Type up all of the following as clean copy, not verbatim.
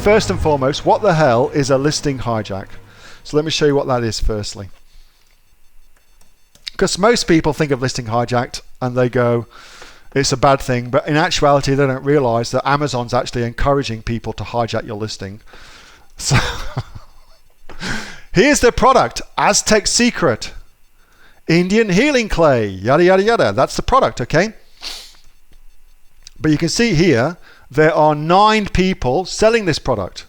first and foremost, what the hell is a listing hijack? So let me show you what that is firstly. Because most people think of listing hijacked and they go, it's a bad thing, but in actuality they don't realize that Amazon's actually encouraging people to hijack your listing. So here's their product, Aztec Secret, Indian healing clay, yada yada yada. That's the product, okay? But you can see here there are 9 people selling this product.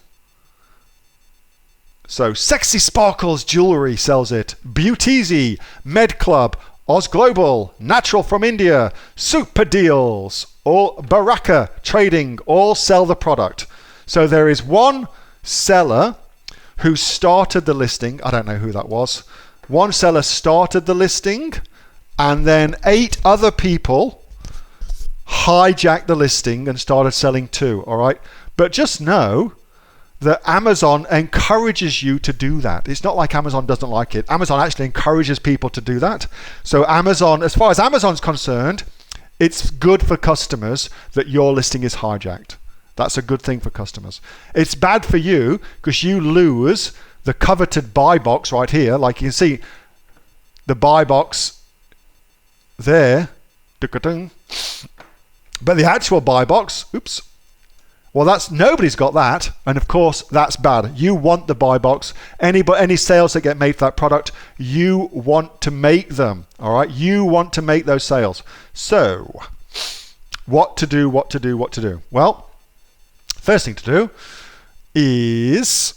So Sexy Sparkles Jewelry sells it, Beauteasy, Med Club, Oz Global, Natural from India, Super Deals, or Baraka Trading all sell the product. So there is one seller who started the listing. I don't know who that was. One seller started the listing, and then 8 other people hijacked the listing and started selling too, all right? But just know that Amazon encourages you to do that. It's not like Amazon doesn't like it. Amazon actually encourages people to do that. So Amazon, as far as Amazon's concerned, it's good for customers that your listing is hijacked. That's a good thing for customers. It's bad for you because you lose the coveted buy box right here. Like you can see the buy box there. But the actual buy box, oops. Well, that's nobody's got that, and of course that's bad. You want the buy box. Any sales that get made for that product, you want to make them. All right, you want to make those sales. So, what to do? What to do? What to do? Well, first thing to do is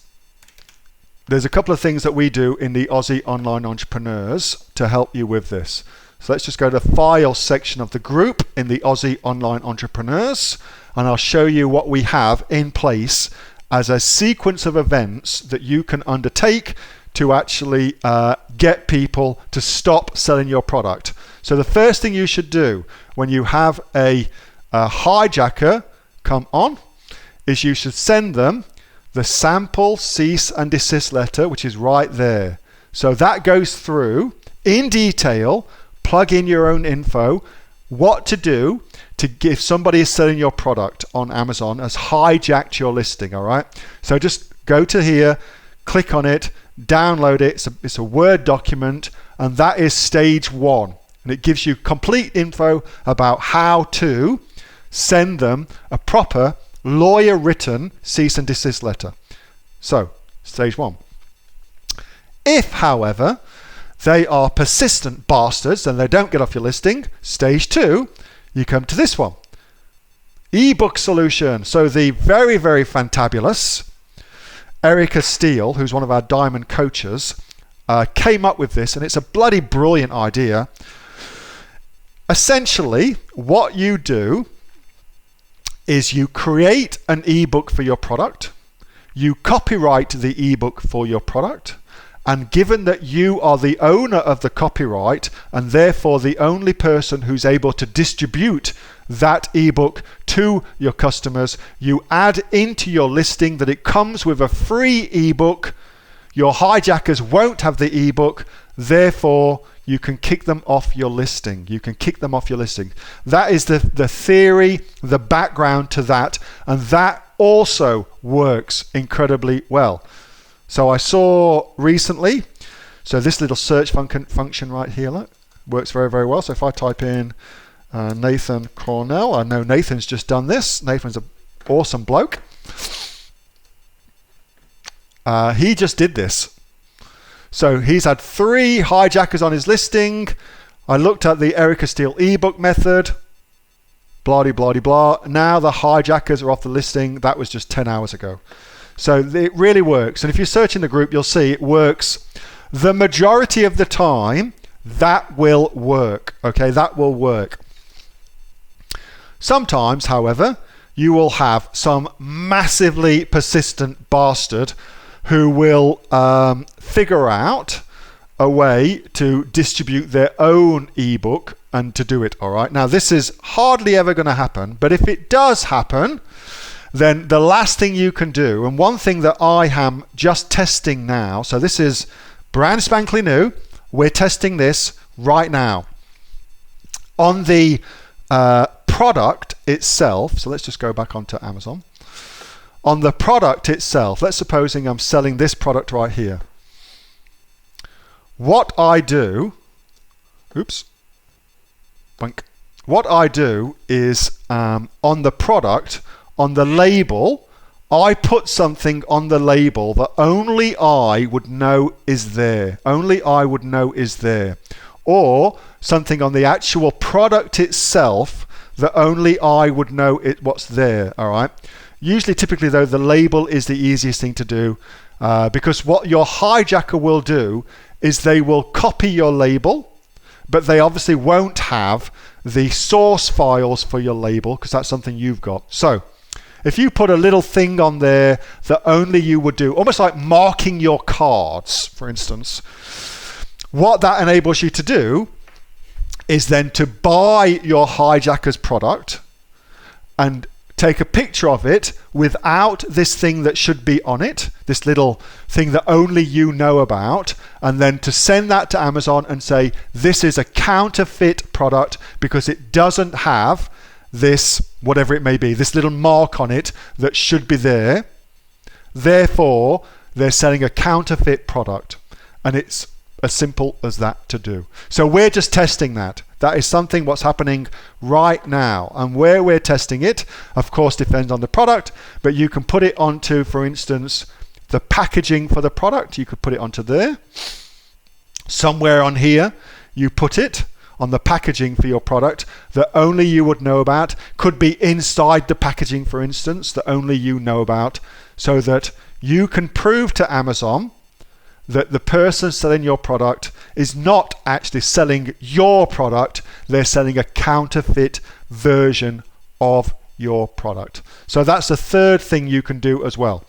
there's a couple of things that we do in the Aussie Online Entrepreneurs to help you with this. So let's just go to the Files section of the group in the Aussie Online Entrepreneurs, and I'll show you what we have in place as a sequence of events that you can undertake to actually get people to stop selling your product. So the first thing you should do when you have a hijacker come on is you should send them the sample cease and desist letter, which is right there. So that goes through in detail. Plug in your own info, what to do to if somebody is selling your product on Amazon has hijacked your listing, all right? So just go to here, click on it, download it. It's a Word document, and that is stage 1. And it gives you complete info about how to send them a proper lawyer-written cease and desist letter. So, stage 1. If, however, they are persistent bastards and they don't get off your listing, stage 2, you come to this one. Ebook solution. So the very, very fantabulous Erica Steele, who's one of our diamond coaches, came up with this, and it's a bloody brilliant idea. Essentially, what you do is you create an ebook for your product, you copyright the ebook for your product, and given that you are the owner of the copyright and therefore the only person who's able to distribute that ebook to your customers, you add into your listing that it comes with a free ebook. Your hijackers won't have the ebook, therefore you can kick them off your listing. You can kick them off your listing. That is the theory, the background to that, and that also works incredibly well. So I saw recently, so this little search function right here, look, works very, very well. So if I type in Nathan Cornell, I know Nathan's just done this. Nathan's an awesome bloke. He just did this. So he's had 3 hijackers on his listing. I looked at the Erica Steele ebook method, blah, blah, blah, blah. Now the hijackers are off the listing. That was just 10 hours ago. So it really works. And if you search in the group, you'll see it works. The majority of the time, that will work. Okay, that will work. Sometimes, however, you will have some massively persistent bastard who will figure out a way to distribute their own ebook and to do it, all right? Now, this is hardly ever going to happen, but if it does happen, then the last thing you can do, and one thing that I am just testing now, so this is brand spanking new, we're testing this right now. On the product itself, so let's just go back onto Amazon. on the product itself, let's supposing I'm selling this product right here. What I do, what I do is on the product, on the label, I put something on the label that only I would know is there. Only I would know is there. Or something on the actual product itself that only I would know what's there. All right. Usually, typically though, the label is the easiest thing to do because what your hijacker will do is they will copy your label, but they obviously won't have the source files for your label because that's something you've got. So if you put a little thing on there that only you would do, almost like marking your cards, for instance, what that enables you to do is then to buy your hijacker's product and take a picture of it without this thing that should be on it, this little thing that only you know about, and then to send that to Amazon and say, this is a counterfeit product because it doesn't have this, whatever it may be, this little mark on it that should be there. Therefore, they're selling a counterfeit product. And it's as simple as that to do. So we're just testing that. That is something what's happening right now. And where we're testing it, of course, depends on the product, but you can put it onto, for instance, the packaging for the product. You could put it onto there. Somewhere on here, you put it on the packaging for your product that only you would know about. Could be inside the packaging, for instance, that only you know about, so that you can prove to Amazon that the person selling your product is not actually selling your product, they're selling a counterfeit version of your product. So that's the third thing you can do as well.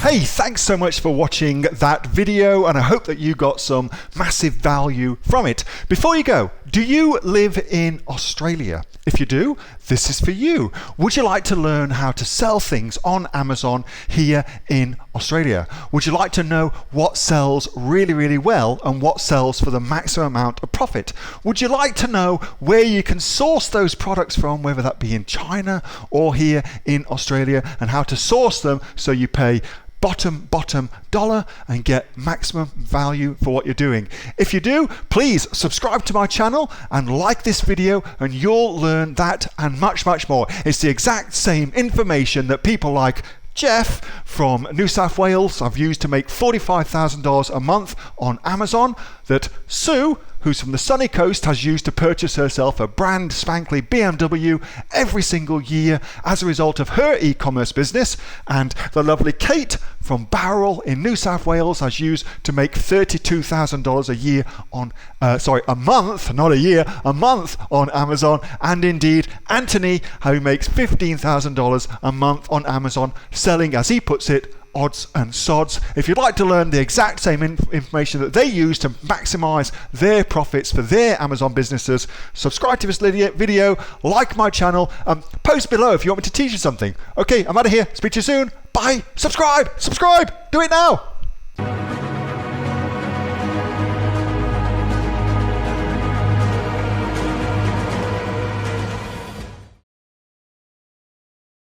Hey, thanks so much for watching that video, and I hope that you got some massive value from it. Before you go, do you live in Australia? If you do, this is for you. Would you like to learn how to sell things on Amazon here in Australia? Would you like to know what sells really, really well and what sells for the maximum amount of profit? Would you like to know where you can source those products from, whether that be in China or here in Australia, and how to source them so you pay bottom dollar and get maximum value for what you're doing? If you do, please subscribe to my channel and like this video, and you'll learn that and much more. It's the exact same information that people like Jeff from New South Wales have used to make $45,000 a month on Amazon, that Sue, who's from the sunny coast, has used to purchase herself a brand spankly BMW every single year as a result of her e-commerce business, and the lovely Kate from Bowral in New South Wales has used to make $32,000 a year on, a month, not a year, a month on Amazon, and indeed Anthony, who makes $15,000 a month on Amazon, selling, as he puts it, odds and sods. If you'd like to learn the exact same information that they use to maximize their profits for their Amazon businesses, subscribe to this video, like my channel, post below if you want me to teach you something. Okay, I'm out of here. Speak to you soon. Bye. Subscribe. Do it now.